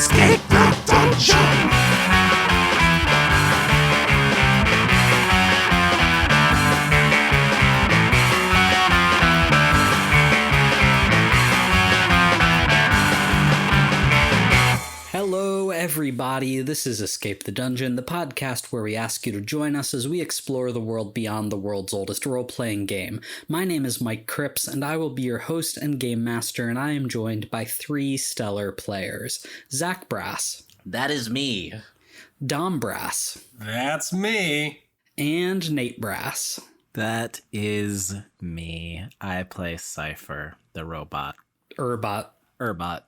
Escape the dungeon! Hello, everybody. This is Escape the Dungeon, the podcast where we ask you to join us as we explore the world beyond the world's oldest role-playing game. My name is Mike Cripps, and I will be your host and game master, and I am joined by three stellar players. Zach Brass. That is me. Dom Brass. That's me. And Nate Brass. That is me. I play Cypher, the robot. Urbot.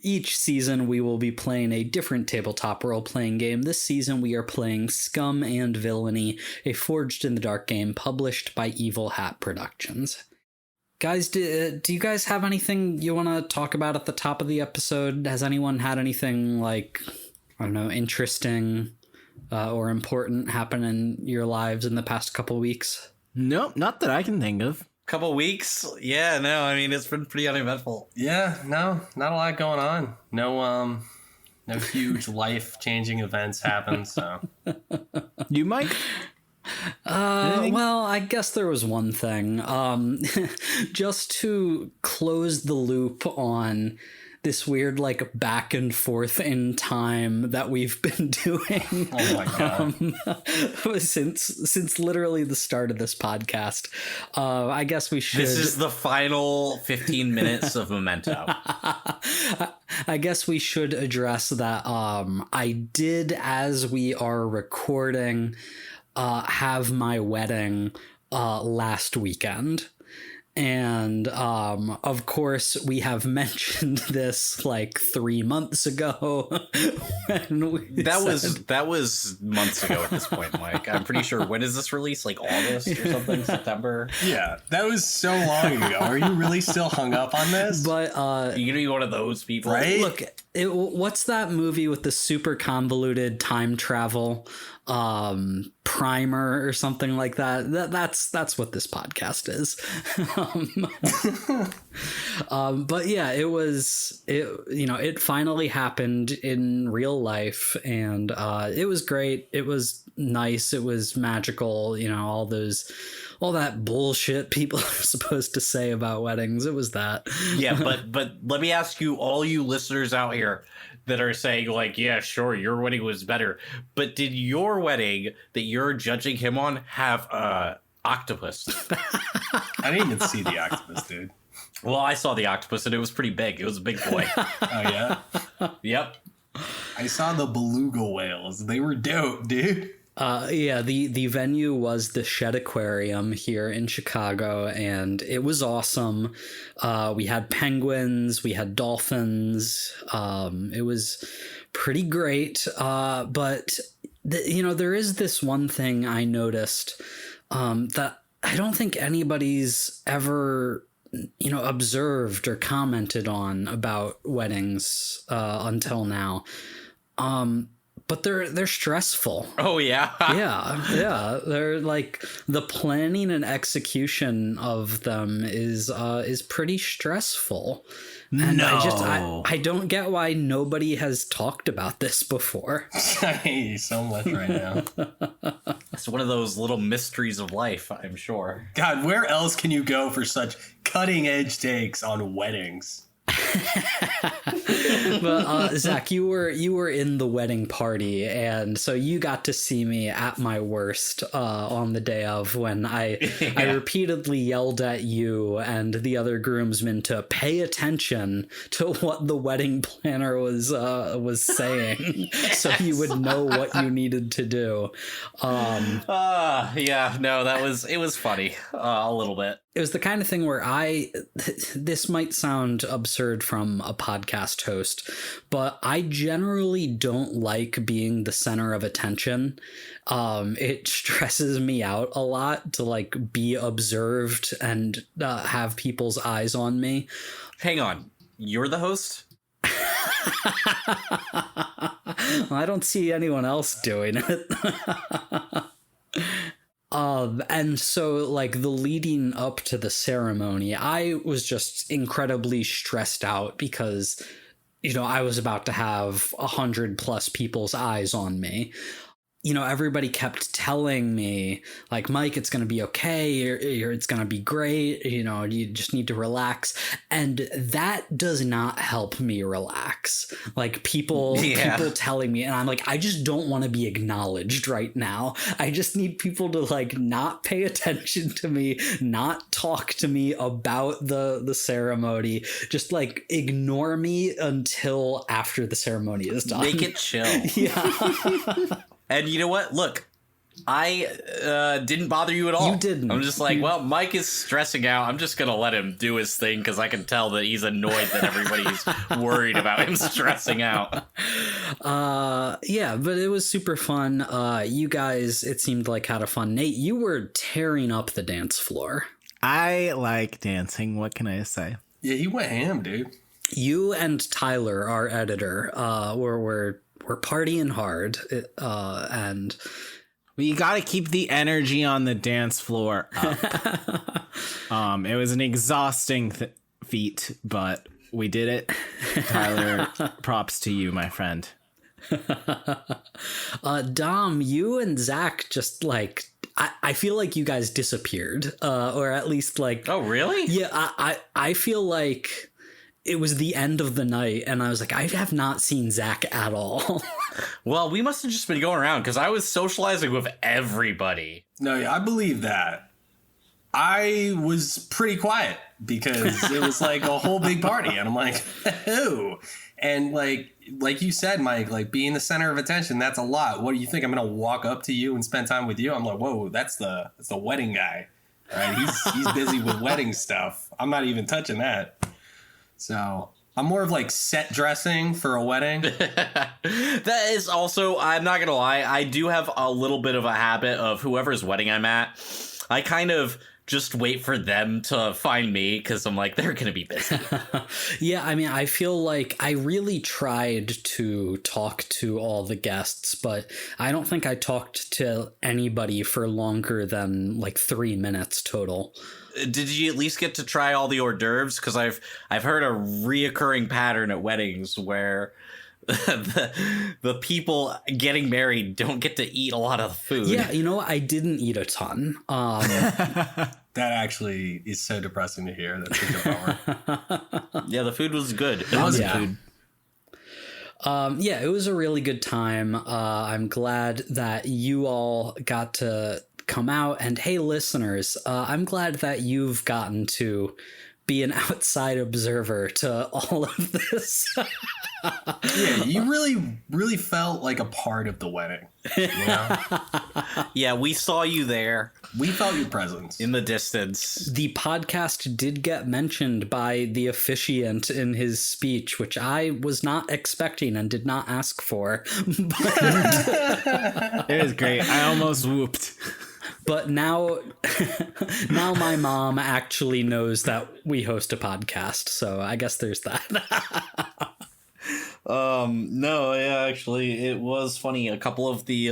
Each season, we will be playing a different tabletop role-playing game. This season, we are playing Scum and Villainy, a Forged in the Dark game published by Evil Hat Productions. Guys, do you guys have anything you want to talk about at the top of the episode? Has anyone had anything, interesting or important happen in your lives in the past couple weeks? Nope, not that I can think of. Couple weeks? Yeah, no, I mean, it's been pretty uneventful. Yeah, no, not a lot going on. No huge life-changing events happen, so. You, Mike? Well, I guess there was one thing. Just to close the loop on this weird, back and forth in time that we've been doing. Oh my God. Since literally the start of this podcast. I guess we should... This is the final 15 minutes of Memento. I guess we should address that I did, as we are recording, have my wedding last weekend. And, of course, we have mentioned this 3 months ago. That was months ago at this point, Mike. I'm pretty sure. When is this released? August or something? September? Yeah, that was so long ago. Are you really still hung up on this? But, you're gonna be one of those people, right? Look, what's that movie with the super convoluted time travel? Primer or something like that. That's what this podcast is. But yeah, it finally happened in real life, and it was great. It was nice. It was magical. All that bullshit people are supposed to say about weddings. It was that. Yeah, but let me ask you, all you listeners out here that are saying yeah, sure, your wedding was better, but did your wedding that you're judging him on have octopus? I didn't even see the octopus, dude. Well, I saw the octopus and it was pretty big. It was a big boy. Oh yeah? Yep. I saw the beluga whales. They were dope, dude. Yeah, the venue was the Shed Aquarium here in Chicago, and it was awesome. We had penguins, we had dolphins. It was pretty great. But there is this one thing I noticed that I don't think anybody's ever observed or commented on about weddings until now. But they're stressful. Oh yeah. yeah. They're the planning and execution of them is pretty stressful. And no. I don't get why nobody has talked about this before. I hate you so much right now. It's one of those little mysteries of life, I'm sure. God, where else can you go for such cutting edge takes on weddings? But Zach, you were in the wedding party, and so you got to see me at my worst on the day of, when I repeatedly yelled at you and the other groomsmen to pay attention to what the wedding planner was saying. Yes. So you would know what you needed to do. Yeah, no, it was funny a little bit. It was the kind of thing where this might sound absurd from a podcast host, but I generally don't like being the center of attention. It stresses me out a lot to be observed and have people's eyes on me. Hang on, you're the host? Well, I don't see anyone else doing it. And so the leading up to the ceremony, I was just incredibly stressed out because I was about to have 100+ people's eyes on me. Everybody kept telling me, like, Mike, it's going to be okay. It's going to be great. You just need to relax. And that does not help me relax. Like, people telling me, and I'm like, I just don't want to be acknowledged right now. I just need people to, like, not pay attention to me, not talk to me about the ceremony. Just, like, ignore me until after the ceremony is done. Make it chill. Yeah. And you know what? Look, I didn't bother you at all. You didn't. I'm just like, well, Mike is stressing out. I'm just going to let him do his thing because I can tell that he's annoyed that everybody's worried about him stressing out. Yeah, but it was super fun. You guys, it seemed like, had a fun Nate. You were tearing up the dance floor. I like dancing. What can I say? Yeah, he went ham, dude. You and Tyler, our editor, were partying hard, and you got to keep the energy on the dance floor up. It was an exhausting feat, but we did it. Tyler, props to you, my friend. Dom, you and Zach just, like, I feel like you guys disappeared, or at least, like, Oh, really? yeah, I feel like it was the end of the night, and I was like, I have not seen Zach at all. Well, we must have just been going around because I was socializing with everybody. No, yeah, I believe that. I was pretty quiet because it was like a whole big party, and I'm like, oh. And like you said, Mike, like, being the center of attention, that's a lot. What do you think? I'm gonna walk up to you and spend time with you? I'm like, whoa, that's the wedding guy. All right, he's busy with wedding stuff. I'm not even touching that. So I'm more of like set dressing for a wedding. That is also, I'm not going to lie, I do have a little bit of a habit of whoever's wedding I'm at, I kind of just wait for them to find me because I'm like, they're going to be busy. Yeah, I mean, I feel like I really tried to talk to all the guests, but I don't think I talked to anybody for longer than like 3 minutes total. Did you at least get to try all the hors d'oeuvres? Because I've heard a reoccurring pattern at weddings where the people getting married don't get to eat a lot of food. Yeah, I didn't eat a ton. That actually is so depressing to hear. That's a good bummer. Yeah, the food was good. It was food. Yeah, it was a really good time. I'm glad that you all got to come out, and hey, listeners, I'm glad that you've gotten to be an outside observer to all of this. Yeah, you really felt like a part of the wedding. You know? Yeah, we saw you there We felt your presence. in the distance. The podcast did get mentioned by the officiant in his speech, which I was not expecting and did not ask for. It was great. I almost whooped. But now my mom actually knows that we host a podcast, so I guess there's that. No, yeah, actually, it was funny. A couple of the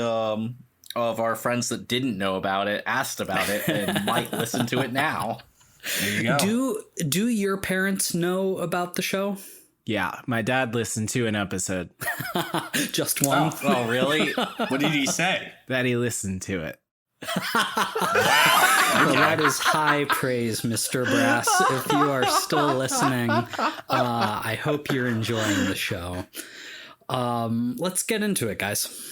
of our friends that didn't know about it asked about it and might listen to it now. There you go. Do your parents know about the show? Yeah, my dad listened to an episode Just one? Oh, really? What did he say? that he listened to it. Well, that is high praise, Mr. Brass. If you are still listening, I hope you're enjoying the show. Let's get into it, guys.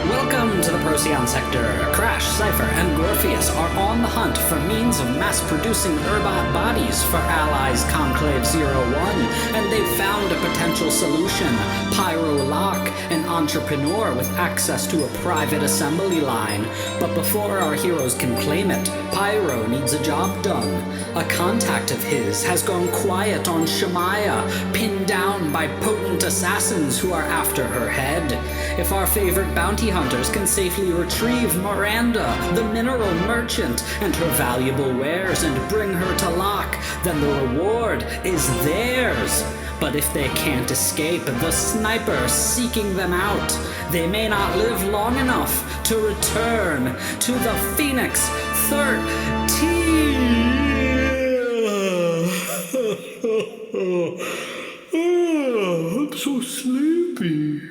Welcome to the Procyon sector. Crash, Cypher, and Gorpheus are on the hunt for means of mass-producing Urbot bodies for Allies Conclave 01, and they've found a potential solution. Pyro Locke, an entrepreneur with access to a private assembly line. But before our heroes can claim it, Pyro needs a job done. A contact of his has gone quiet on Shemaya, pinned down by potent assassins who are after her head. If our favorite bounty hunters can safely retrieve Miranda, the mineral merchant, and her valuable wares and bring her to Locke, then the reward is theirs. But if they can't escape the sniper seeking them out, they may not live long enough to return to the Phoenix 13. I'm so sleepy.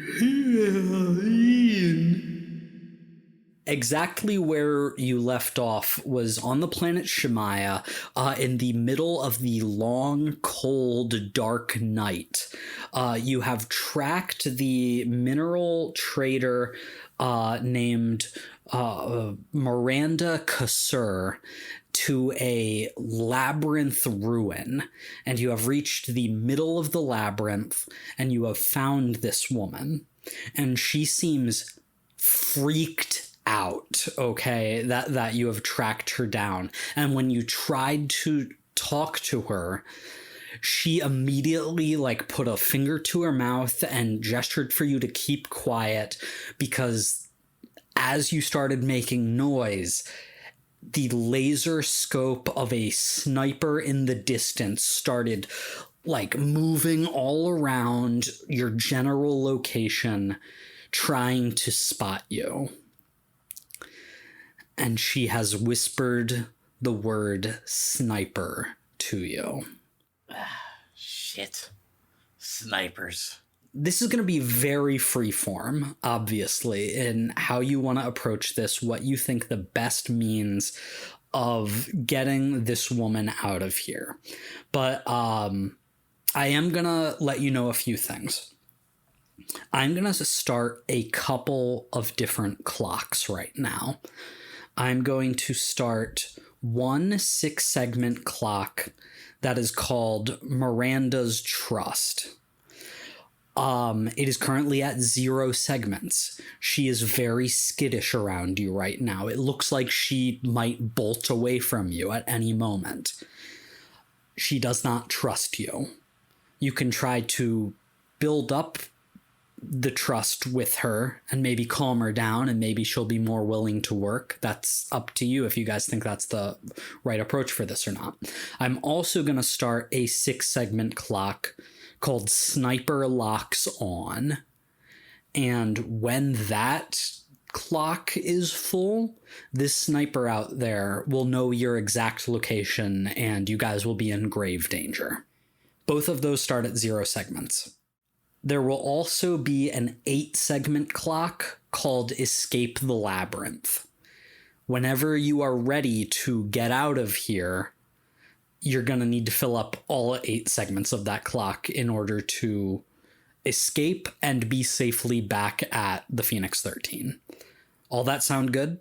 Exactly where you left off was on the planet Shemaya, in the middle of the long, cold, dark night. You have tracked the mineral trader named Miranda Kassur to a labyrinth ruin, and you have reached the middle of the labyrinth, and you have found this woman, and she seems freaked out, okay, that you have tracked her down. And when you tried to talk to her, she immediately put a finger to her mouth and gestured for you to keep quiet, because as you started making noise, the laser scope of a sniper in the distance started moving all around your general location, trying to spot you. And she has whispered the word sniper to you. Shit. Snipers. This is going to be very freeform, obviously, in how you want to approach this, what you think the best means of getting this woman out of here. But I am going to let you know a few things. I'm going to start a couple of different clocks right now. I'm going to start one 6-segment clock that is called Miranda's Trust. It is currently at 0 segments. She is very skittish around you right now. It looks like she might bolt away from you at any moment. She does not trust you. You can try to build up the trust with her and maybe calm her down, and maybe she'll be more willing to work. That's up to you if you guys think that's the right approach for this or not. I'm also going to start a 6-segment clock called Sniper Locks On. And when that clock is full, this sniper out there will know your exact location and you guys will be in grave danger. Both of those start at 0 segments. There will also be an 8-segment clock called Escape the Labyrinth. Whenever you are ready to get out of here, you're going to need to fill up all 8 segments of that clock in order to escape and be safely back at the Phoenix 13. All that sound good?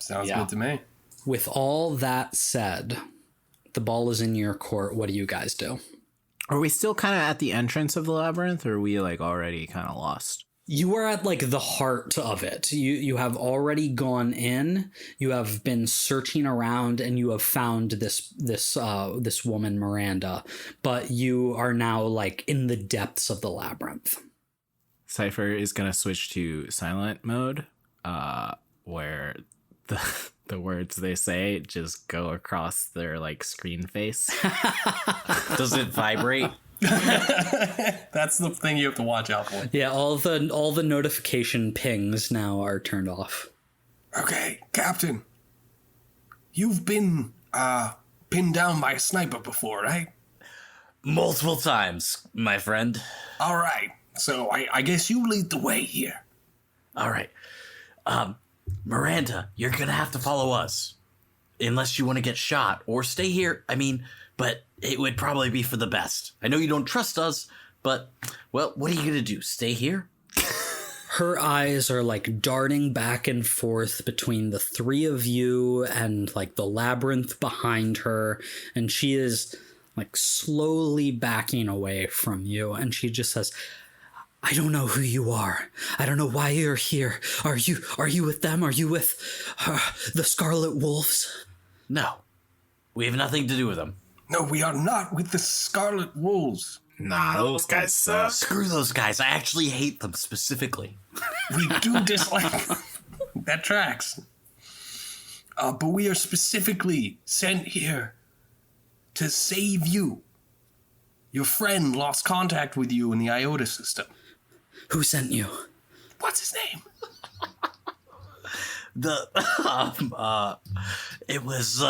Sounds good to me. With all that said, the ball is in your court. What do you guys do? Are we still kind of at the entrance of the labyrinth, or are we already kind of lost? You are at the heart of it. You have already gone in. You have been searching around, and you have found this woman Miranda. But you are now in the depths of the labyrinth. Cypher is gonna switch to silent mode, where the words they say just go across their screen face. Does it vibrate? That's the thing you have to watch out for. Yeah, all the notification pings now are turned off. Okay, Captain. You've been pinned down by a sniper before, right? Multiple times, my friend. All right. So I guess you lead the way here. All right. Miranda, you're gonna have to follow us. Unless you want to get shot or stay here. But it would probably be for the best. I know you don't trust us, but, well, what are you gonna do? Stay here? Her eyes are darting back and forth between the 3 of you and the labyrinth behind her. And she is slowly backing away from you. And she just says, I don't know who you are. I don't know why you're here. Are you with them? Are you with the Scarlet Wolves? No. We have nothing to do with them. No, we are not with the Scarlet Wolves. Nah, those guys suck. Screw those guys. I actually hate them specifically. We do dislike that tracks. But we are specifically sent here to save you. Your friend lost contact with you in the Iota system. Who sent you? What's his name? it was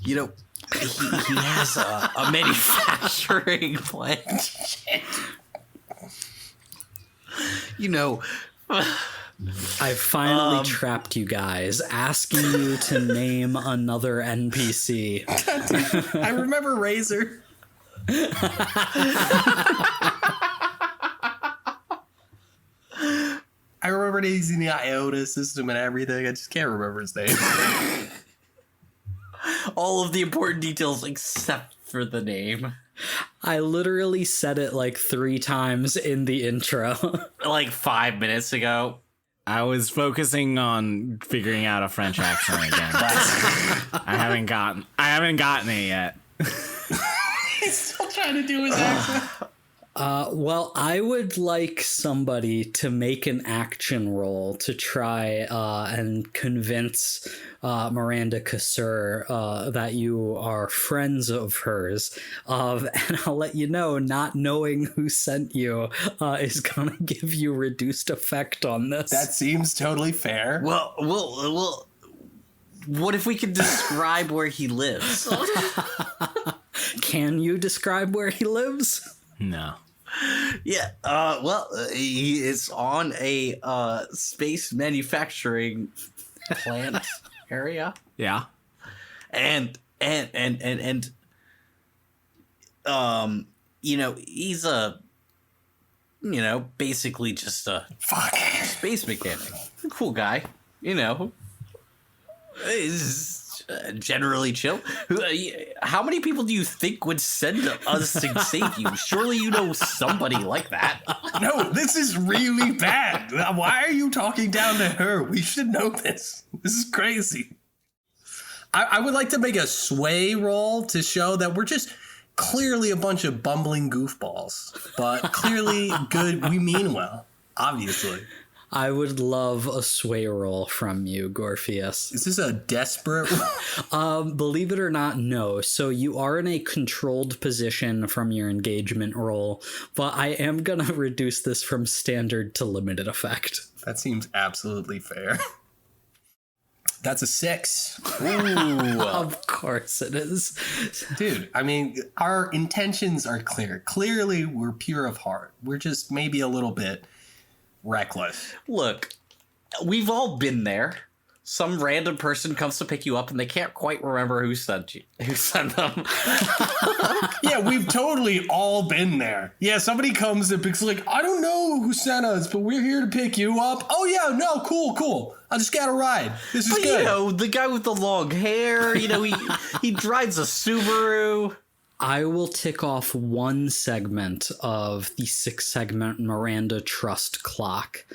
you know, he has a manufacturing plant. You know, I've finally trapped you guys, asking you to name another NPC. I remember Razor. I remember he's in the IOTA system and everything. I just can't remember his name. all of the important details except for the name. I literally said it like 3 times in the intro. Like 5 minutes ago. I was focusing on figuring out a French accent again. I haven't gotten it yet. He's still trying to do his accent. Well, I would like somebody to make an action roll to try and convince Miranda Cassur that you are friends of hers. And I'll let you know, not knowing who sent you is going to give you reduced effect on this. That seems totally fair. Well, what if we could describe where he lives? Can you describe where he lives? No. Yeah, he is on a space manufacturing plant area. Yeah. And you know, he's basically just a space mechanic. Cool guy, you know. He's generally chill. How many people do you think would send us to save you? Surely you know somebody like that. No, this is really bad. Why are you talking down to her? We should know this. This is crazy. I would like to make a sway roll to show that we're just clearly a bunch of bumbling goofballs, but clearly good. We mean well, obviously. I would love a sway roll from you, Gorpheus. Is this a desperate? Believe it or not, no. So you are in a controlled position from your engagement roll, but I am going to reduce this from standard to limited effect. That seems absolutely fair. That's a 6. Ooh. Of course it is. Dude, I mean, our intentions are clear. Clearly, we're pure of heart. We're just maybe a little bit reckless. Look, we've all been there. Some random person comes to pick you up and they can't quite remember who sent them. Yeah, we've totally all been there. Yeah, somebody comes and picks, like, I don't know who sent us, but we're here to pick you up. Oh yeah, no, cool. I just got a ride. This is But good. you know, the guy with the long hair, you know, he drives a Subaru. I will tick off one segment of the 6-segment Miranda Trust clock,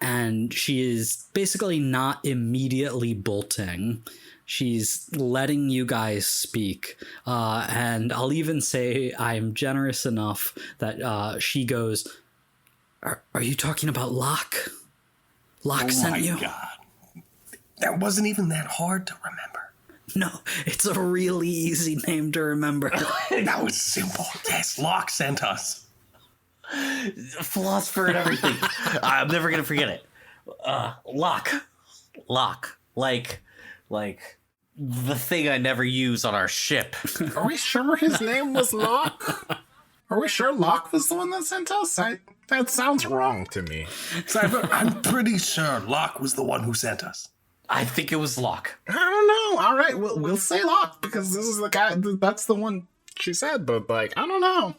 and she is basically not immediately bolting. She's letting you guys speak, and I'll even say I'm generous enough that she goes, Are you talking about Locke? Locke sent you? Oh my God. That wasn't even that hard to remember. No, it's a really easy name to remember. That was simple. Yes, Locke sent us. Philosopher and everything. I'm never gonna forget it. Locke, like the thing I never use on our ship. Are we sure his name was Locke? Are we sure Locke was the one that sent us? That sounds wrong to me. Cypher, I'm pretty sure Locke was the one who sent us. I think it was Locke. I don't know. All right, we'll say Locke because this is the guy. That's the one she said. But like, I don't know.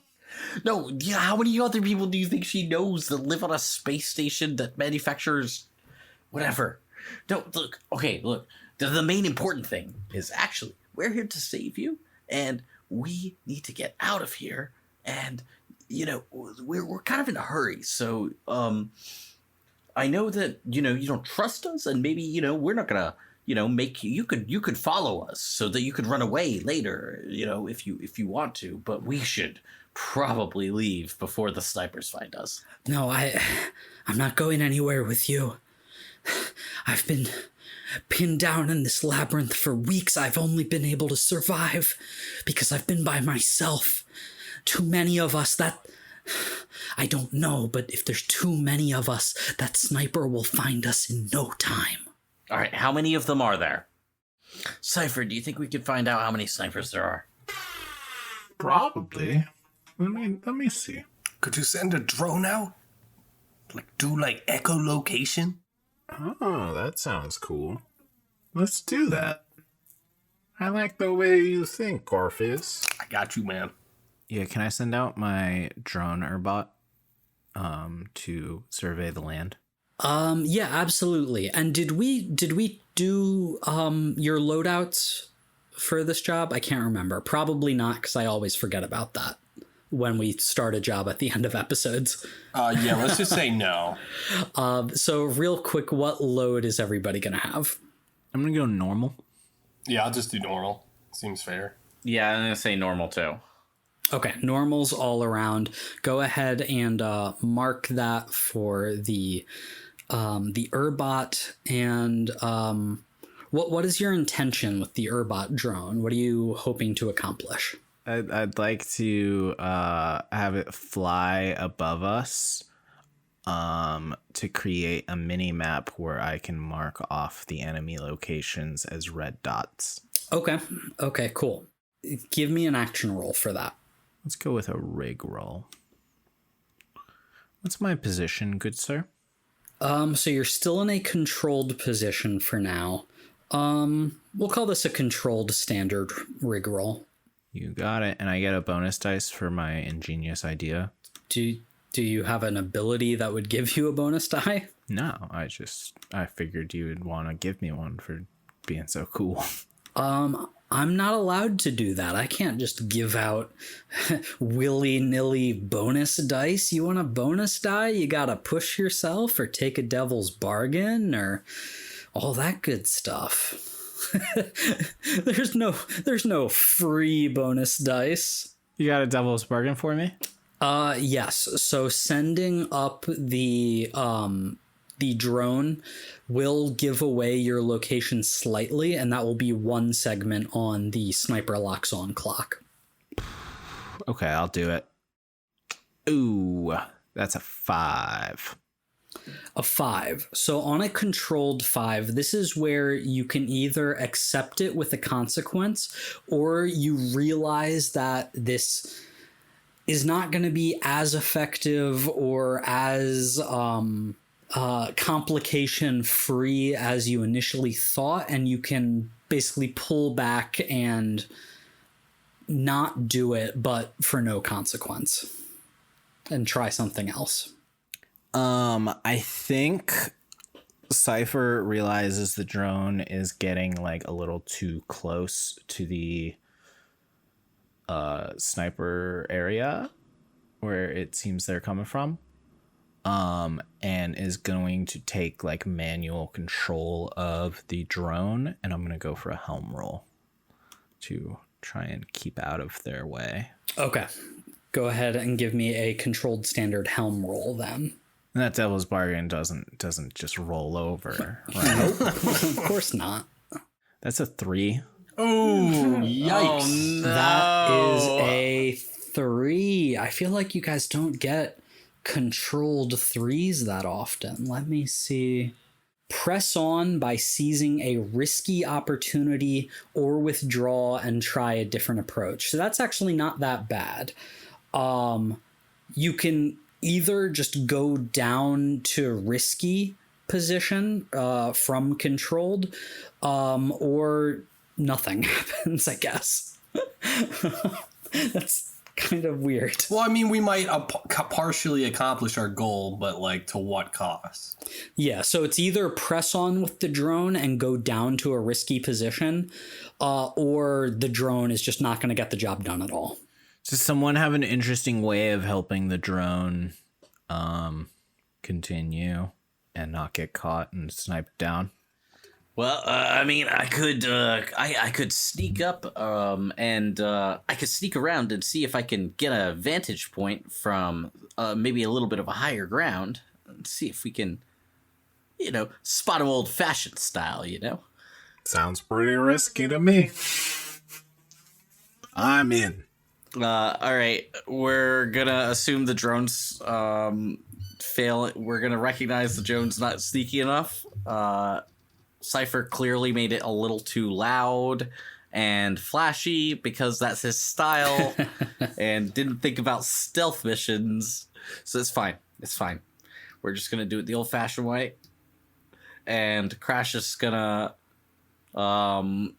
No, yeah. How many other people do you think she knows that live on a space station that manufactures whatever? No, look. Okay, look. The main important thing is actually we're here to save you, and we need to get out of here. And you know, we're kind of in a hurry. So, I know that, you know, you don't trust us, and maybe, you know, we're not gonna, you know, make you could follow us so that you could run away later, you know, if you want to, but we should probably leave before the snipers find us. No, I'm not going anywhere with you. I've been pinned down in this labyrinth for weeks. I've only been able to survive because I've been by myself. Too many of us, I don't know, but if there's too many of us, that sniper will find us in no time. All right, how many of them are there? Cypher, do you think we could find out how many snipers there are? Probably. Let me see. Could you send a drone out? Do echolocation? Oh, that sounds cool. Let's do that. I like the way you think, Orpheus. I got you, man. Yeah, can I send out my drone Urbot to survey the land? Yeah, absolutely. And did we do your loadouts for this job? I can't remember. Probably not, because I always forget about that when we start a job at the end of episodes. Yeah, let's just say no. So real quick, what load is everybody gonna have? I'm gonna go normal. Yeah, I'll just do normal. Seems fair. Yeah, I'm gonna say normal too. Okay, normals all around. Go ahead and mark that for the Urbot. And what is your intention with the Urbot drone? What are you hoping to accomplish? I'd like to have it fly above us to create a mini map where I can mark off the enemy locations as red dots. Okay, cool. Give me an action roll for that. Let's go with a rig roll. What's my position, good sir? So you're still in a controlled position for now. We'll call this a controlled standard rig roll. You got it, and I get a bonus dice for my ingenious idea. Do you have an ability that would give you a bonus die? No, I figured you would want to give me one for being so cool. I'm not allowed to do that. I can't just give out willy-nilly bonus dice. You want a bonus die? You gotta push yourself or take a devil's bargain or all that good stuff. There's no free bonus dice. You got a devil's bargain for me? Yes. So sending up the drone will give away your location slightly, and that will be one segment on the sniper locks on clock. Okay, I'll do it. Ooh, that's a 5. A 5. So on a controlled 5, this is where you can either accept it with a consequence, or you realize that this is not going to be as effective or as complication free as you initially thought, and you can basically pull back and not do it, but for no consequence, and try something else. I think Cypher realizes the drone is getting like a little too close to the sniper area where it seems they're coming from, and is going to take like manual control of the drone, and I'm gonna go for a helm roll to try and keep out of their way. Okay, go ahead and give me a controlled standard helm roll then. And that devil's bargain doesn't just roll over, right? Nope. Of course not. That's a 3. Oh, yikes. Oh, no. That is a 3. I feel like you guys don't get controlled 3s that often. Let me see. Press on by seizing a risky opportunity or withdraw and try a different approach. So that's actually not that bad. You can either just go down to risky position from controlled, or nothing happens, I guess. That's kind of weird. Well, I mean, we might partially accomplish our goal, but like to what cost? Yeah, so it's either press on with the drone and go down to a risky position, or the drone is just not going to get the job done at all. Does someone have an interesting way of helping the drone continue and not get caught and sniped down? Well, I mean, I could sneak up, and I could sneak around and see if I can get a vantage point from maybe a little bit of a higher ground, and see if we can, spot him old-fashioned style, Sounds pretty risky to me. I'm in. All right, we're gonna assume the drones fail. We're gonna recognize the drone's not sneaky enough. Cypher clearly made it a little too loud and flashy because that's his style, and didn't think about stealth missions. So it's fine. It's fine. We're just gonna do it the old-fashioned way, and Crash is gonna try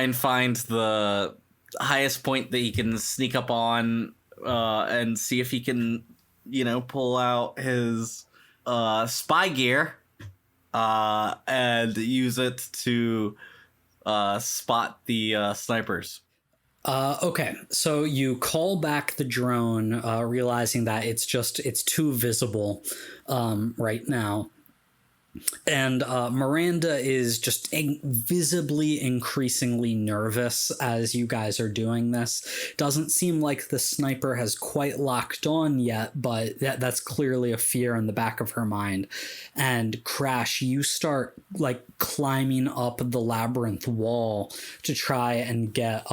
and find the highest point that he can sneak up on, and see if he can, pull out his spy gear, and use it to spot the snipers. Okay, so you call back the drone, realizing that it's too visible right now. And Miranda is just visibly increasingly nervous as you guys are doing this. Doesn't seem like the sniper has quite locked on yet, but that's clearly a fear in the back of her mind. And Crash, you start like climbing up the labyrinth wall to try and get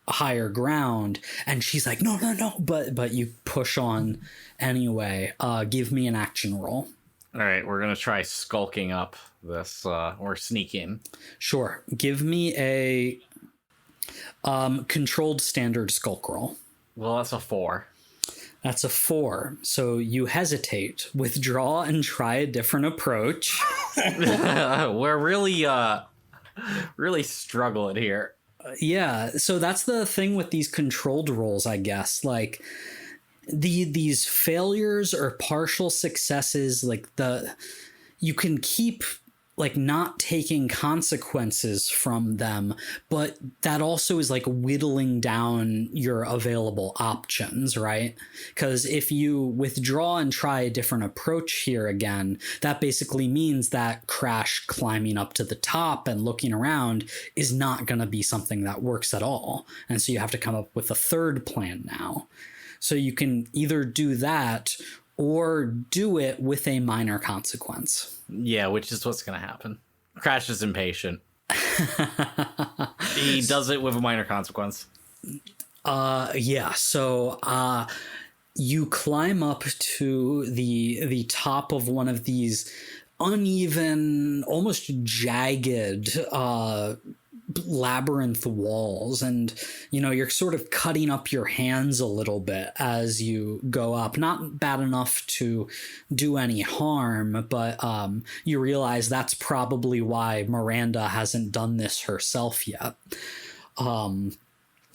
higher ground, and she's like, no, but you push on anyway. Give me an action roll. All right, we're gonna try skulking up this, or sneaking. Sure. Give me a controlled standard skulk roll. Well, that's a 4. That's a 4. So you hesitate, withdraw, and try a different approach. We're really struggling here. Yeah, so that's the thing with these controlled rolls, I guess. Like, these failures or partial successes, like you can keep like not taking consequences from them, but that also is like whittling down your available options, right? Because if you withdraw and try a different approach here again, that basically means that Crash climbing up to the top and looking around is not going to be something that works at all. And so you have to come up with a third plan now. So you can either do that or do it with a minor consequence. Yeah, which is what's going to happen. Crash is impatient. He does it with a minor consequence. Yeah. So you climb up to the top of one of these uneven, almost jagged labyrinth walls, and you're sort of cutting up your hands a little bit as you go up. Not bad enough to do any harm, but you realize that's probably why Miranda hasn't done this herself yet. And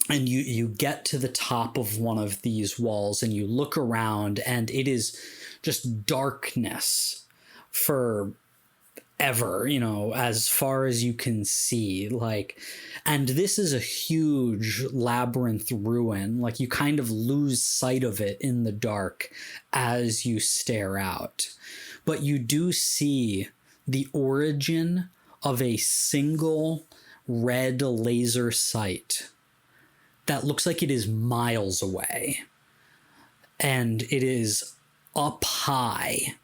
you get to the top of one of these walls and you look around, and it is just darkness for ever, as far as you can see, and this is a huge labyrinth ruin. Like, you kind of lose sight of it in the dark as you stare out, but you do see the origin of a single red laser sight that looks like it is miles away, and it is up high,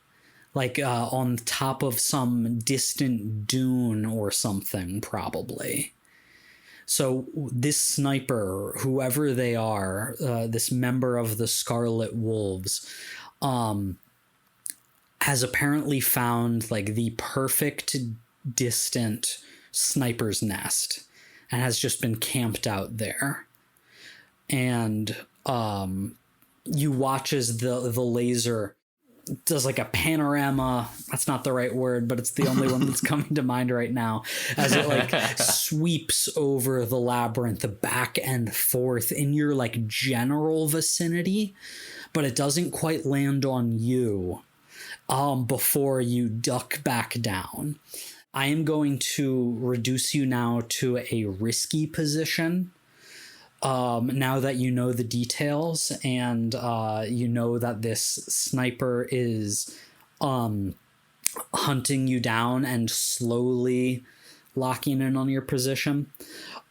like on top of some distant dune or something, probably. So this sniper, whoever they are, this member of the Scarlet Wolves, has apparently found like the perfect distant sniper's nest and has just been camped out there. And you watch as the laser does like a panorama. That's not the right word, but it's the only one that's coming to mind right now, as it like sweeps over the labyrinth back and forth in your like general vicinity, but it doesn't quite land on you before you duck back down. I am going to reduce you now to a risky position. Now that you know the details, and you know that this sniper is hunting you down and slowly locking in on your position.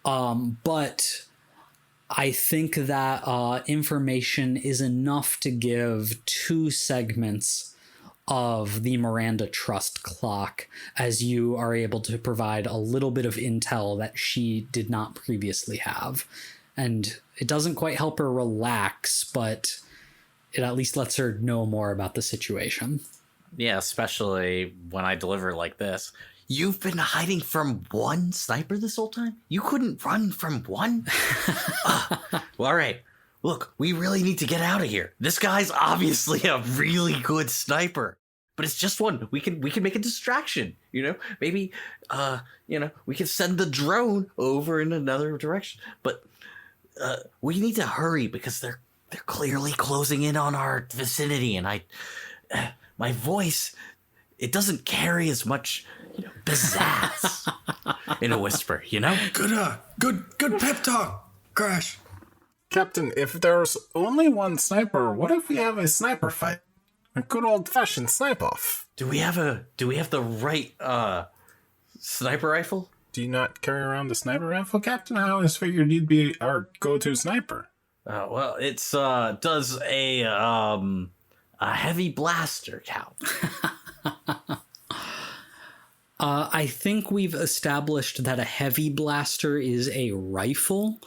But I think that information is enough to give 2 segments of the Miranda trust clock, as you are able to provide a little bit of intel that she did not previously have. And it doesn't quite help her relax, but it at least lets her know more about the situation. Yeah, especially when I deliver like this. You've been hiding from one sniper this whole time? You couldn't run from one? Well, all right. Look, we really need to get out of here. This guy's obviously a really good sniper. But it's just one. We can make a distraction, you know? Maybe we can send the drone over in another direction. But we need to hurry because they're clearly closing in on our vicinity, and my voice, it doesn't carry as much, pizzazz in a whisper, you know? Good pep talk, Crash. Captain, if there's only one sniper, what if we have a sniper fight? A good old-fashioned snipe-off. Do we have the right sniper rifle? Do you not carry around the sniper rifle, Captain? I always figured you'd be our go-to sniper. Well, it's does a heavy blaster count? I think we've established that a heavy blaster is a rifle.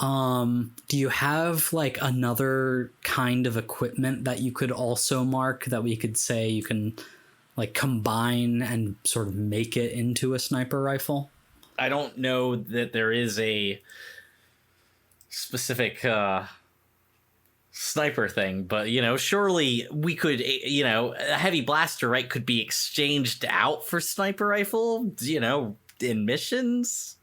Do you have like another kind of equipment that you could also mark that we could say you can like combine and sort of make it into a sniper rifle? I don't know that there is a specific sniper thing, but surely we could, a heavy blaster, right, could be exchanged out for sniper rifle, in missions.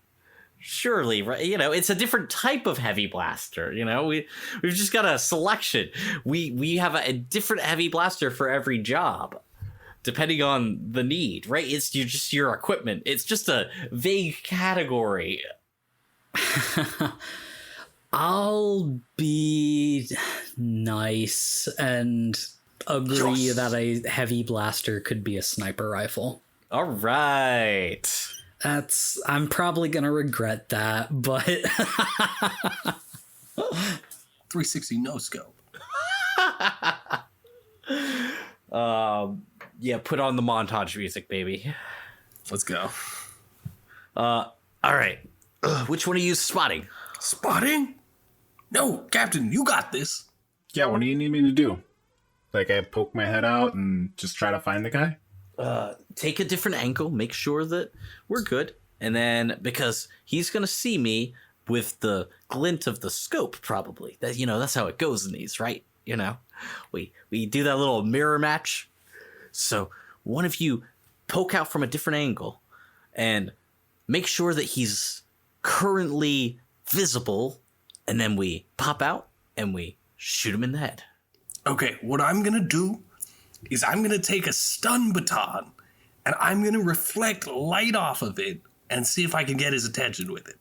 Surely, right? It's a different type of heavy blaster. We've just got a selection. We have a different heavy blaster for every job, depending on the need, right? It's just your equipment. It's just a vague category. I'll be nice and agree that a heavy blaster could be a sniper rifle. All right. I'm probably gonna regret that, but 360 no scope. Yeah, put on the montage music, baby. Let's go. All right. Which one are you spotting? Spotting? No, Captain, you got this. Yeah, what do you need me to do? Like, I poke my head out and just try to find the guy? Take a different angle, make sure that we're good, and then because he's gonna see me with the glint of the scope, probably. That's how it goes in these, right? We do that little mirror match. So one of you poke out from a different angle and make sure that he's currently visible, and then we pop out and we shoot him in the head. Okay, what I'm gonna do is I'm going to take a stun baton and I'm going to reflect light off of it and see if I can get his attention with it.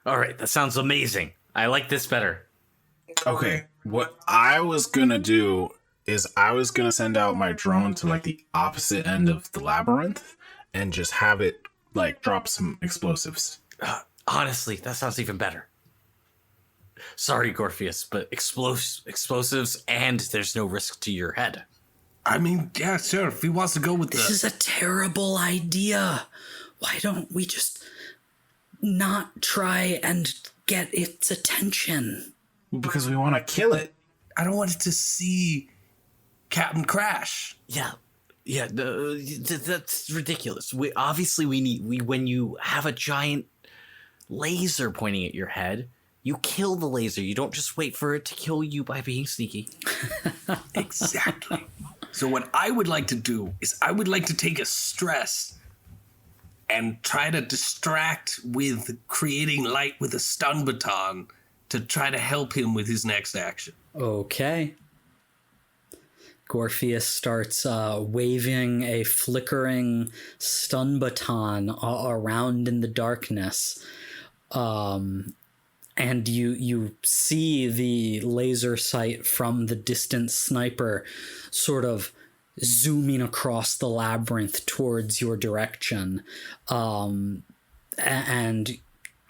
All right, that sounds amazing. I like this better. Okay, what I was going to do is I was going to send out my drone to like the opposite end of the labyrinth and just have it like drop some explosives. Honestly, that sounds even better. Sorry, Gorpheus, but explosives and there's no risk to your head. I mean, yeah, sure. If he wants to go with this is a terrible idea. Why don't we just not try and get its attention? Because we want to kill it. I don't want it to see Captain Crash. Yeah, that's ridiculous. When you have a giant laser pointing at your head, you kill the laser. You don't just wait for it to kill you by being sneaky. Exactly. So what I would like to do is I would like to take a stress and try to distract with creating light with a stun baton to try to help him with his next action. Okay. Gorpheus starts waving a flickering stun baton around in the darkness. And you see the laser sight from the distant sniper sort of zooming across the labyrinth towards your direction. And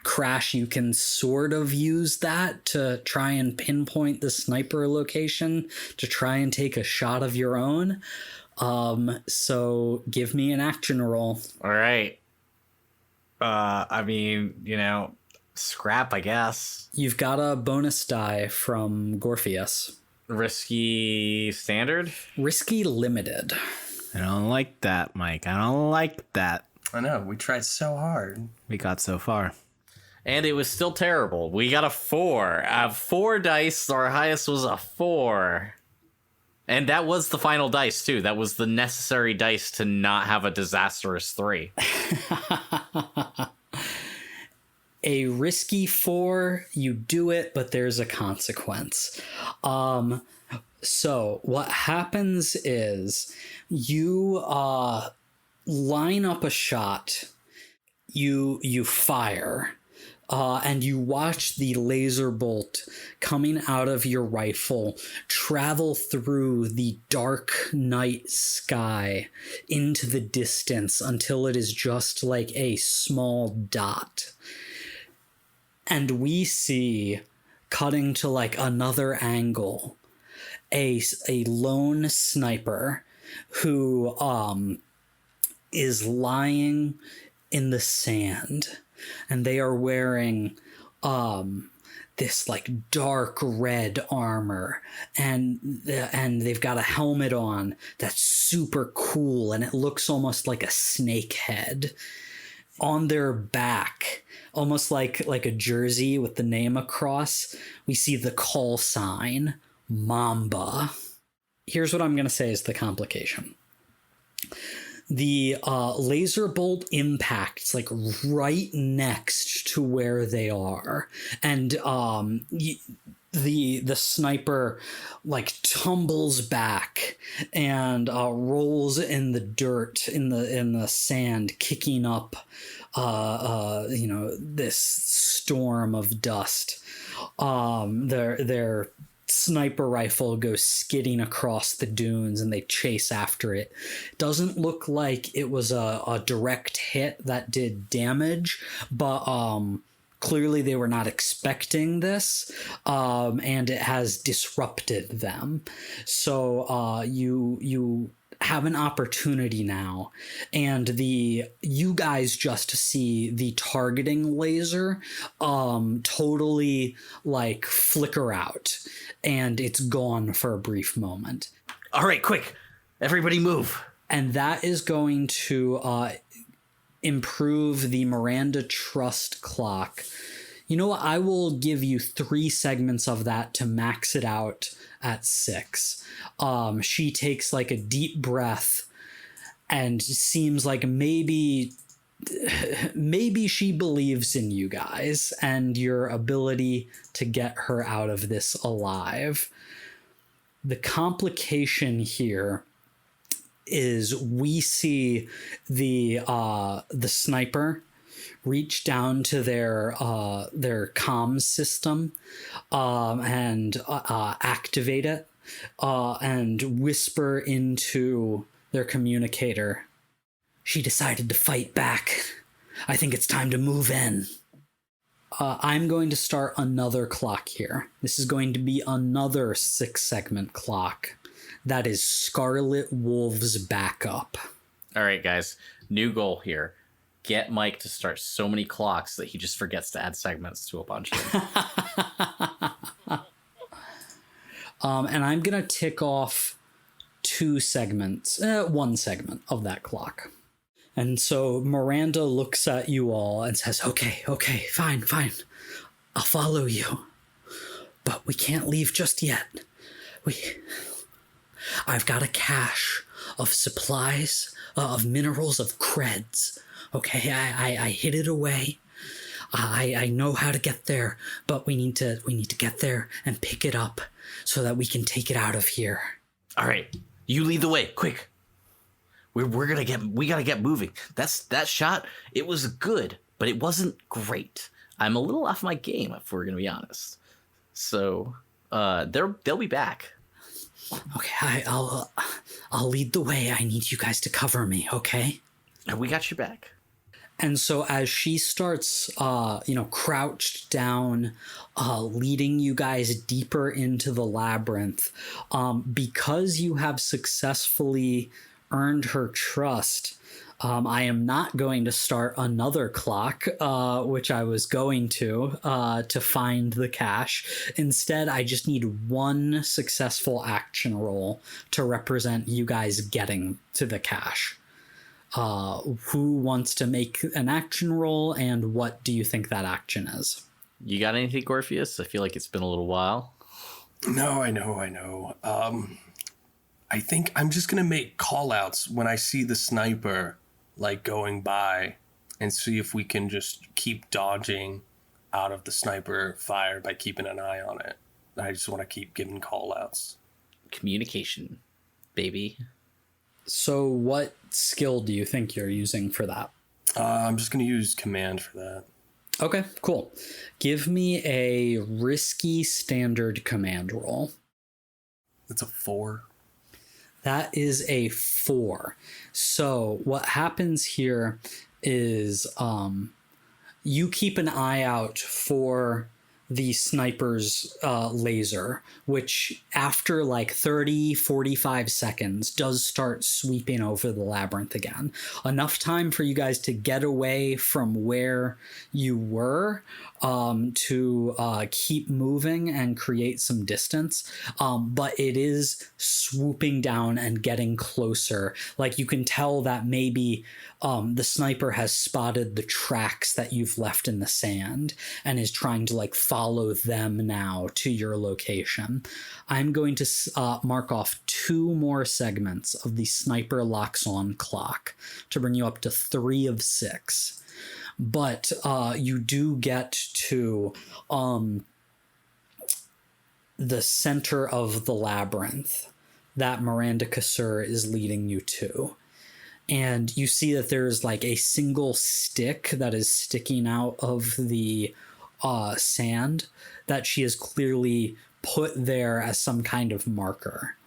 Crash, you can sort of use that to try and pinpoint the sniper location to try and take a shot of your own. So give me an action roll. All right. I mean, Scrap, I guess. You've got a bonus die from Gorpheus. Risky standard? Risky limited. I don't like that, Mike. I don't like that. I know, we tried so hard. We got so far. And it was still terrible. We got a 4. 4 dice. Our highest was a 4. And that was the final dice, too. That was the necessary dice to not have a disastrous 3. A risky 4, you do it, but there's a consequence. So what happens is you line up a shot, you fire, and you watch the laser bolt coming out of your rifle travel through the dark night sky into the distance until it is just like a small dot. And we see, cutting to like another angle, a lone sniper who is lying in the sand, and they are wearing this like dark red armor, and they've got a helmet on that's super cool, and it looks almost like a snake head. On their back, almost like a jersey with the name across, we see the call sign Mamba. Here's what I'm going to say is the complication. The laser bolt impacts like right next to where they are, and the sniper like tumbles back and rolls in the dirt in the sand, kicking up this storm of dust. Their sniper rifle goes skidding across the dunes, and they chase after it. Doesn't look like it was a direct hit that did damage, but clearly they were not expecting this, and it has disrupted them. So you have an opportunity now, and you guys just see the targeting laser totally like flicker out, and it's gone for a brief moment. All right, quick. Everybody move. And that is going to improve the Miranda Trust clock. You know what? I will give you 3 segments of that to max it out at 6. She takes like a deep breath and seems like maybe she believes in you guys and your ability to get her out of this alive. The complication here is we see the sniper reach down to their comms system and activate it and whisper into their communicator. She decided to fight back. I think it's time to move in. I'm going to start another clock here. This is going to be another 6-segment clock. That is Scarlet Wolf's backup. All right, guys. New goal here. Get Mike to start so many clocks that he just forgets to add segments to a bunch of them. And I'm going to tick off 1 segment of that clock. And so Miranda looks at you all and says, okay, fine. I'll follow you. But we can't leave just yet. I've got a cache of supplies, of minerals, of creds. Okay, I hid it away. I know how to get there, but we need to get there and pick it up so that we can take it out of here. All right, you lead the way, quick. We gotta get moving. That shot. It was good, but it wasn't great. I'm a little off my game, if we're gonna be honest. So, they'll be back. Okay, I'll lead the way. I need you guys to cover me, okay? We got your back. And so as she starts, crouched down, leading you guys deeper into the labyrinth, because you have successfully earned her trust. I am not going to start another clock, which I was going to find the cache. Instead, I just need one successful action roll to represent you guys getting to the cache. Who wants to make an action roll, and what do you think that action is? You got anything, Orpheus? I feel like it's been a little while. No, I know. I think I'm just gonna make call-outs when I see the sniper like going by, and see if we can just keep dodging out of the sniper fire by keeping an eye on it. I just want to keep giving call-outs. Communication, baby. So what skill do you think you're using for that? I'm just gonna use command for that. Okay, cool. Give me a risky standard command roll. It's a 4. That is a 4. So what happens here is you keep an eye out for the sniper's laser, which after like 30-45 seconds does start sweeping over the labyrinth again. Enough time for you guys to get away from where you were to keep moving and create some distance, but it is swooping down and getting closer. Like you can tell that maybe the sniper has spotted the tracks that you've left in the sand and is trying to like follow them now to your location. I'm going to mark off 2 more segments of the sniper locks on clock to bring you up to 3 of 6. But you do get to the center of the labyrinth that Miranda Cassur is leading you to. And you see that there's like a single stick that is sticking out of the sand that she has clearly put there as some kind of marker.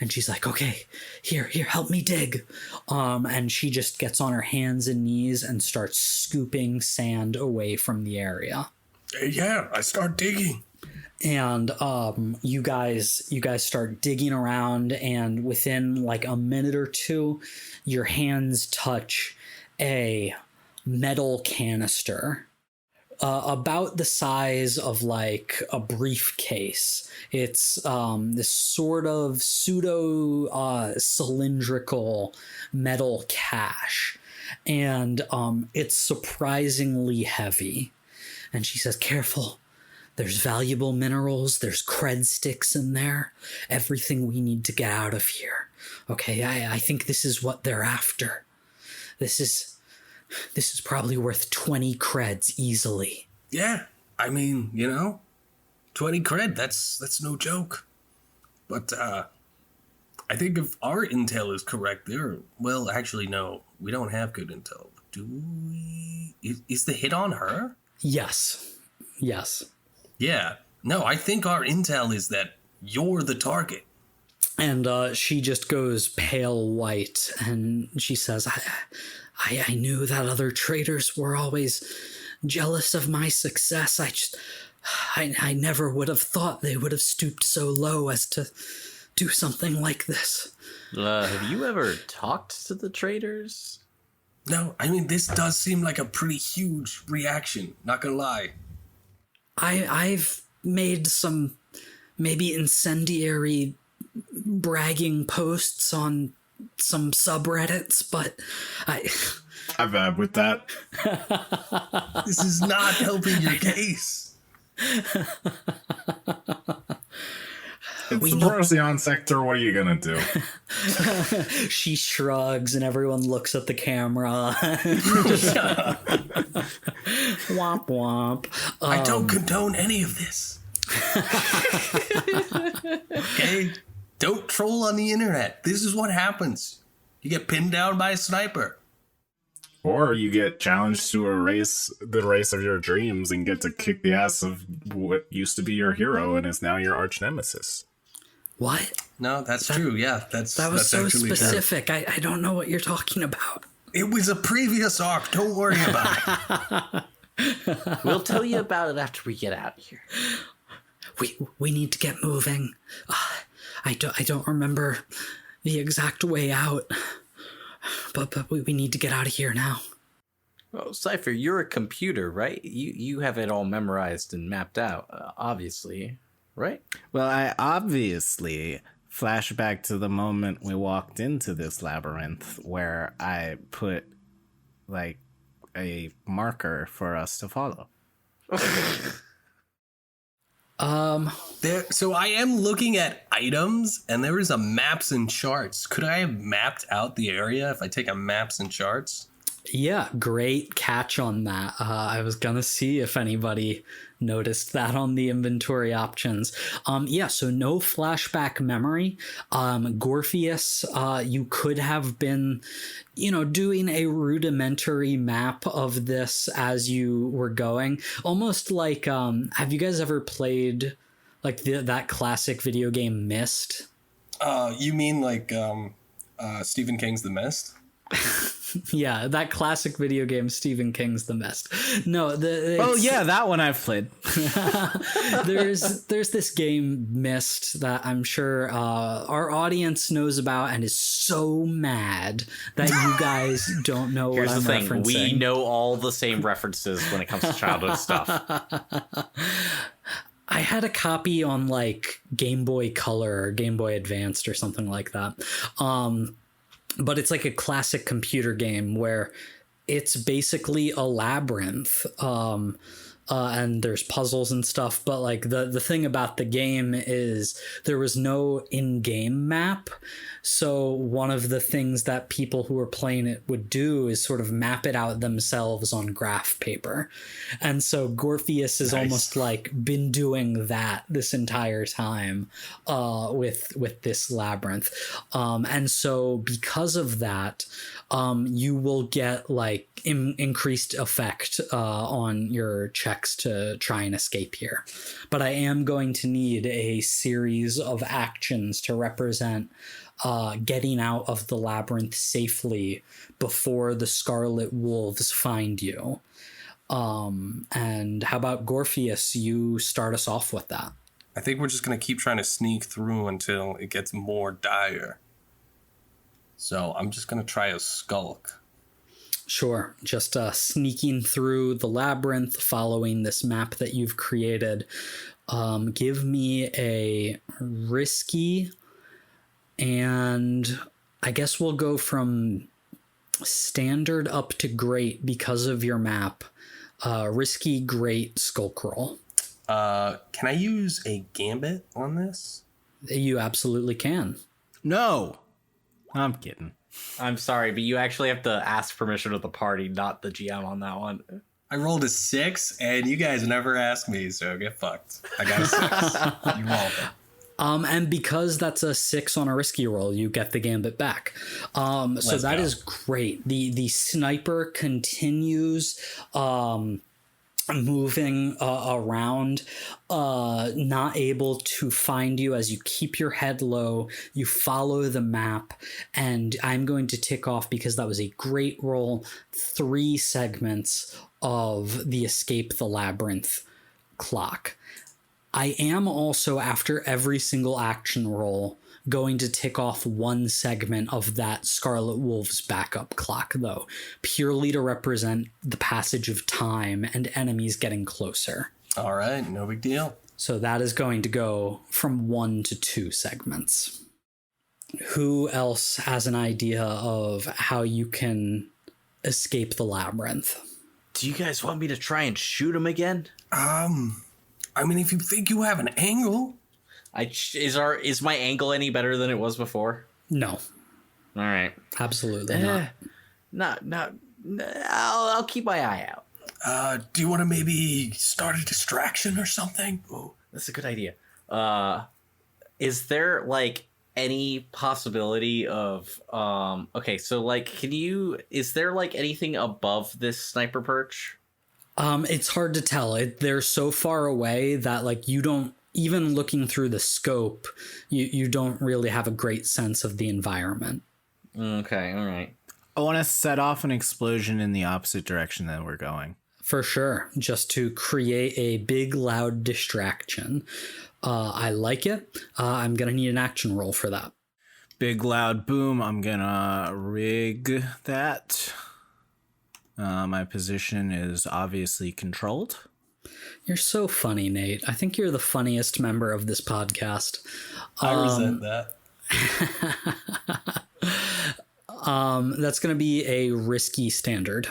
And she's like, okay, here, help me dig. And she just gets on her hands and knees and starts scooping sand away from the area. Yeah, I start digging. And you guys start digging around, and within like a minute or two, your hands touch a metal canister about the size of like a briefcase. It's this sort of pseudo cylindrical metal cache, and it's surprisingly heavy. And she says, careful. There's valuable minerals, there's cred sticks in there, everything we need to get out of here. Okay, I think this is what they're after. This is probably worth 20 creds easily. Yeah, I mean, 20 cred, that's no joke. But I think if our intel is correct, well, actually, no, we don't have good intel. Do we? Is the hit on her? Yes. Yeah. No, I think our intel is that you're the target. And she just goes pale white, and she says, I knew that other traitors were always jealous of my success. I never would have thought they would have stooped so low as to do something like this. Have you ever talked to the traitors? No, I mean, this does seem like a pretty huge reaction, not gonna lie. I've made some maybe incendiary bragging posts on some subreddits, but I vibe with that. This is not helping your case. It's the Procyon sector. What are you gonna do? She shrugs, and everyone looks at the camera. Womp womp. I don't condone any of this. Okay? Don't troll on the internet. This is what happens. You get pinned down by a sniper. Or you get challenged to the race of your dreams, and get to kick the ass of what used to be your hero and is now your arch nemesis. What? No, that's true. Yeah, That was that's so actually specific. I don't know what you're talking about. True. It was a previous arc. Don't worry about it. We'll tell you about it after we get out of here. We need to get moving. I don't remember the exact way out. but we need to get out of here now. Well, Cypher, you're a computer, right? You have it all memorized and mapped out, obviously, right? Well, I obviously flash back to the moment we walked into this labyrinth where I put like a marker for us to follow. So I am looking at items, and there is a maps and charts. Could I have mapped out the area if I take a maps and charts? Yeah, great catch on that. I was gonna see if anybody noticed that on the inventory options. Yeah, so no flashback memory. Gorpheus, you could have been, doing a rudimentary map of this as you were going. Almost like, have you guys ever played like that classic video game Myst? You mean like Stephen King's The Mist? Yeah, that classic video game Stephen King's The Mist. No, yeah, that one I've played. there's this game Myst that I'm sure our audience knows about and is so mad that you guys don't know Here's what I'm the thing, referencing. we know all the same references when it comes to childhood stuff. I had a copy on like Game Boy Color or Game Boy Advanced or something like that. But it's like a classic computer game where it's basically a labyrinth. And there's puzzles and stuff. But like the thing about the game is there was no in-game map. So one of the things that people who are playing it would do is sort of map it out themselves on graph paper. And so Gorpheus has almost like been doing that this entire time with this labyrinth. And so because of that, you will get like increased effect on your checks to try and escape here. But I am going to need a series of actions to represent getting out of the labyrinth safely before the Scarlet Wolves find you. And how about Gorpheus? You start us off with that. I think we're just going to keep trying to sneak through until it gets more dire. So I'm just going to try a skulk. Sure. Just sneaking through the labyrinth, following this map that you've created. Give me a risky, and I guess we'll go from standard up to great because of your map. Risky, great, skulk roll. Can I use a gambit on this? You absolutely can. No, I'm kidding. I'm sorry, but you actually have to ask permission of the party, not the GM on that one. I rolled a 6, and you guys never asked me, so get fucked. I got a 6. You rolled it. And because that's a 6 on a risky roll, you get the gambit back. So that is great. The sniper continues moving around, not able to find you as you keep your head low. You follow the map, and I'm going to tick off, because that was a great roll, 3 segments of the escape the labyrinth clock. I am also, after every single action roll, going to tick off 1 segment of that Scarlet Wolf's backup clock, though, purely to represent the passage of time and enemies getting closer. All right, no big deal. So that is going to go from 1 to 2 segments. Who else has an idea of how you can escape the labyrinth? Do you guys want me to try and shoot him again? I mean, if you think you have an angle. Is my angle any better than it was before? No. All right. Absolutely not. I'll keep my eye out. Do you want to maybe start a distraction or something? Oh, that's a good idea. Is there like any possibility of okay, so like is there like anything above this sniper perch? It's hard to tell. They're so far away that like you don't, even looking through the scope, you don't really have a great sense of the environment. Okay, all right. I want to set off an explosion in the opposite direction that we're going. For sure, just to create a big, loud distraction. I like it. I'm going to need an action roll for that. Big loud boom. I'm gonna rig that. My position is obviously controlled. You're so funny, Nate. I think you're the funniest member of this podcast. I resent that. That's going to be a risky standard.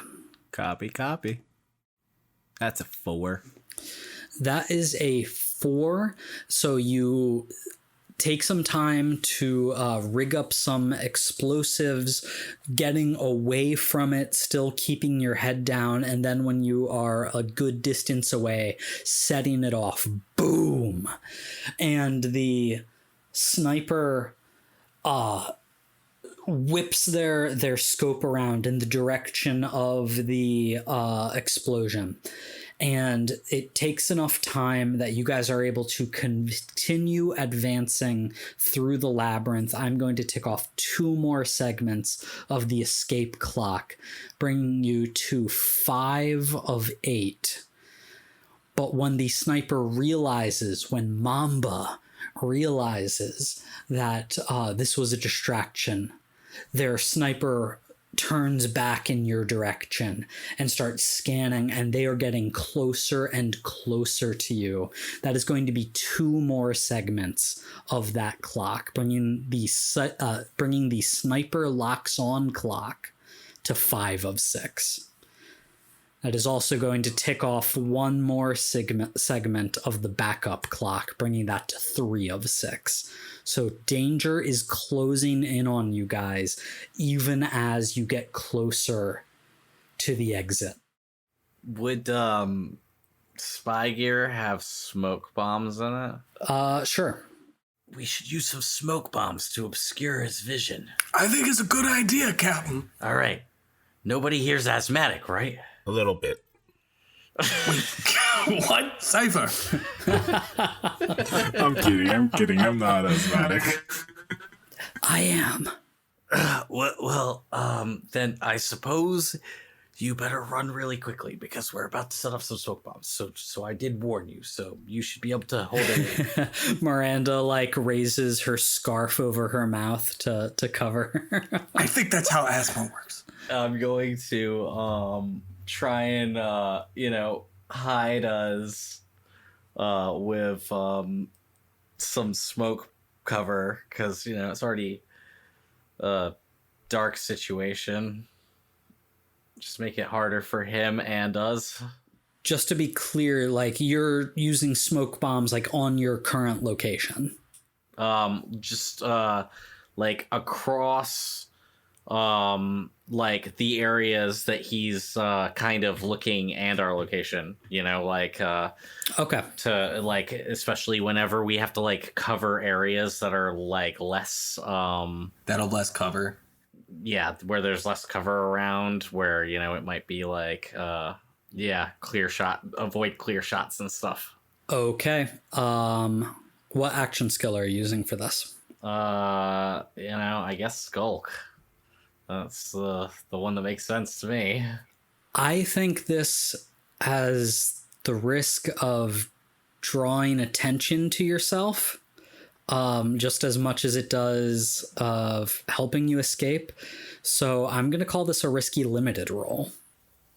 Copy. That's a 4. That is a 4. So you take some time to rig up some explosives, getting away from it, still keeping your head down, and then when you are a good distance away, setting it off. Boom! And the sniper whips their scope around in the direction of the explosion. And it takes enough time that you guys are able to continue advancing through the labyrinth. I'm going to tick off 2 more segments of the escape clock, bringing you to 5 of 8. But when the sniper realizes, when Mamba realizes that this was a distraction, their sniper turns back in your direction and starts scanning, and they are getting closer and closer to you. That is going to be 2 more segments of that clock, bringing the sniper locks on clock to 5 of 6. That is also going to tick off 1 more segment of the backup clock, bringing that to 3 of 6. So danger is closing in on you guys, even as you get closer to the exit. Would spy gear have smoke bombs in it? Sure. We should use some smoke bombs to obscure his vision. I think it's a good idea, Captain. All right. Nobody here's asthmatic, right? A little bit. What? Cypher. I'm kidding. I'm not asthmatic. I am. Then I suppose you better run really quickly because we're about to set off some smoke bombs. So I did warn you. So you should be able to hold it. Miranda raises her scarf over her mouth to cover her. I think that's how asthma works. I'm going to try and hide us with some smoke cover because it's already a dark situation. Just make it harder for him and us. Just to be clear, you're using smoke bombs on your current location. Just across the areas that he's kind of looking and our location, Okay. To especially whenever we have to cover areas that are less That'll less cover. Yeah, where there's less cover around, where it might be clear shot, avoid clear shots and stuff. Okay. What action skill are you using for this? I guess skulk. That's the one that makes sense to me. I think this has the risk of drawing attention to yourself, just as much as it does of helping you escape. So I'm going to call this a risky limited roll.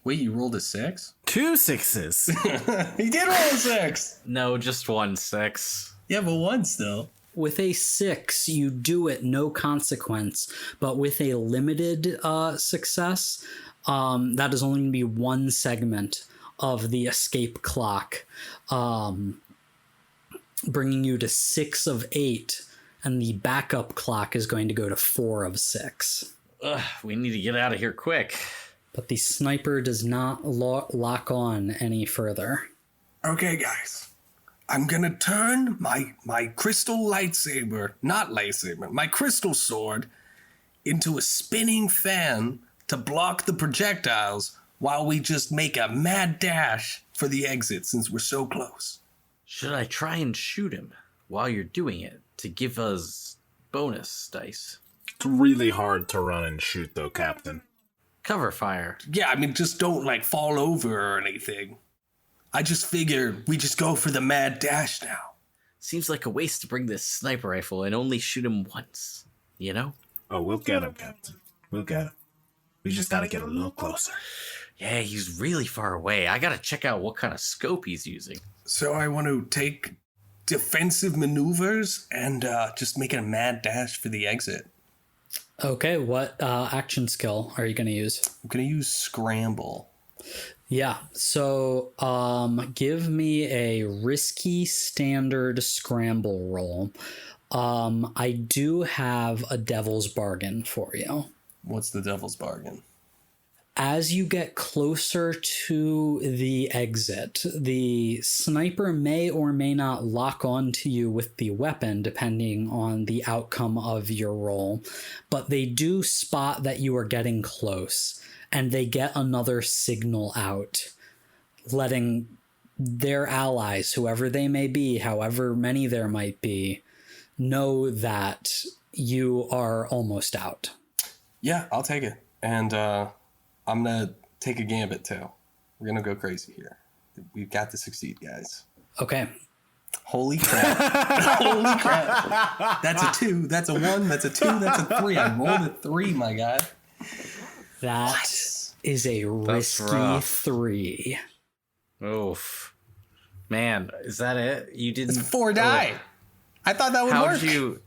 Wait, you rolled a 6? 2 6s. He did roll a 6. No, just 1 6. Yeah, but 1 still. With a 6, you do it, no consequence. But with a limited success, that is only going to be 1 segment of the escape clock, bringing you to 6 of 8, and the backup clock is going to go to 4 of 6. We need to get out of here quick. But the sniper does not lock on any further. Okay, guys. I'm gonna turn my crystal lightsaber, not lightsaber, my crystal sword into a spinning fan to block the projectiles while we just make a mad dash for the exit since we're so close. Should I try and shoot him while you're doing it to give us bonus dice? It's really hard to run and shoot, though, Captain. Cover fire. Yeah, I mean, just don't fall over or anything. I just figure we just go for the mad dash now. Seems like a waste to bring this sniper rifle and only shoot him once. you know? Oh, we'll get him, Captain. We'll get him. We just gotta get a little closer. Yeah, he's really far away. I gotta check out what kind of scope he's using. So I want to take defensive maneuvers and just make a mad dash for the exit. Okay, what action skill are you going to use? I'm going to use scramble. Yeah, so give me a risky standard scramble roll. I do have a devil's bargain for you. What's the devil's bargain? As you get closer to the exit, the sniper may or may not lock onto you with the weapon, depending on the outcome of your roll. But they do spot that you are getting close, and they get another signal out, letting their allies, whoever they may be, however many there might be, know that you are almost out. Yeah, I'll take it. And I'm going to take a gambit, too. We're going to go crazy here. We've got to succeed, guys. Okay. Holy crap. Holy crap. That's a 2. That's a 1. That's a 2. That's a 3. I rolled a 3, my guy. That is a risky rough. 3. Oof. Man, is that it? You didn't... It's 4 die. I thought that would work. How'd you...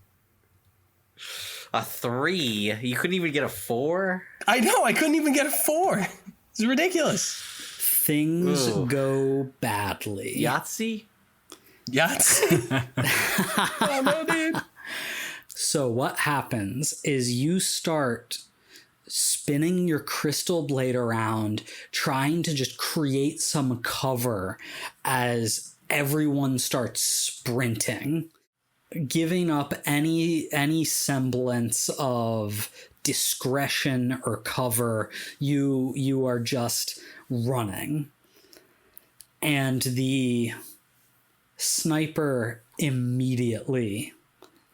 A 3? You couldn't even get a 4? I know. I couldn't even get a 4. It's ridiculous. Things Ooh. go badly. Yahtzee? Yachts. Oh, no, dude. So what happens is you start spinning your crystal blade around, trying to just create some cover as everyone starts sprinting, giving up any semblance of discretion or cover. You are just running. And the sniper immediately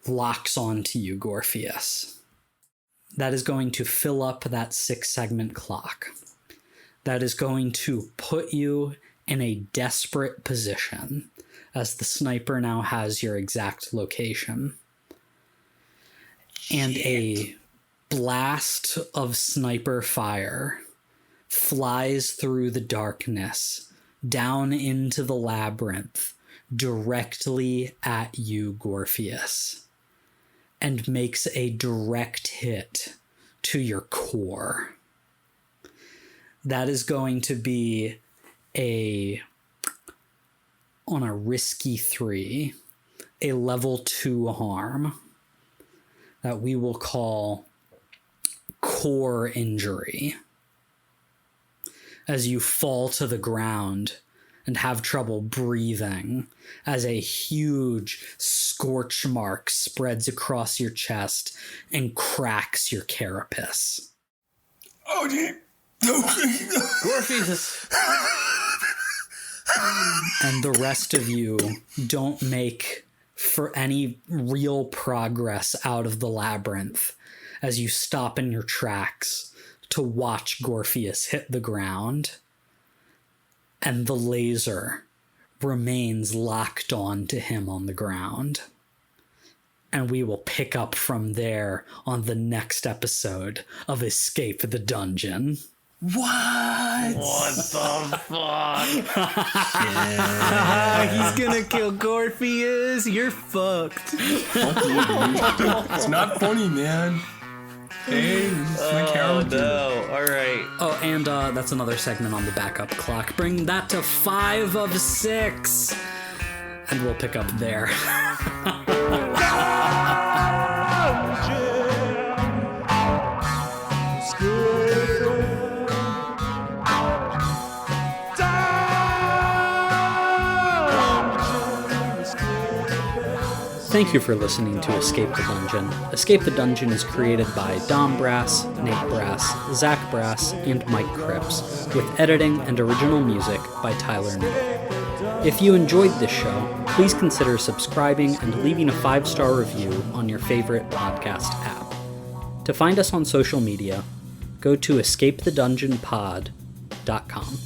locks onto you, Gorpheus. That is going to fill up that 6-segment clock. That is going to put you in a desperate position, as the sniper now has your exact location. And a blast of sniper fire flies through the darkness, down into the labyrinth, directly at you, Gorpheus, and makes a direct hit to your core. That is going to be on a risky 3, a level 2 harm that we will call core injury. As you fall to the ground and have trouble breathing, as a huge scorch mark spreads across your chest and cracks your carapace. Oh, dude. Gorpheus! And the rest of you don't make for any real progress out of the labyrinth as you stop in your tracks to watch Gorpheus hit the ground. And the laser remains locked on to him on the ground. And we will pick up from there on the next episode of Escape the Dungeon. What? What the fuck? He's gonna kill Gorpheus. You're fucked. It's not funny, man. Hey, this is my character. No. All right. Oh, and that's another segment on the backup clock. Bring that to 5 of 6. And we'll pick up there. Thank you for listening to Escape the Dungeon. Escape the Dungeon is created by Dom Brass, Nate Brass, Zach Brass, and Mike Cripps, with editing and original music by Tyler Nate. If you enjoyed this show, please consider subscribing and leaving a 5-star review on your favorite podcast app. To find us on social media, go to escapethedungeonpod.com.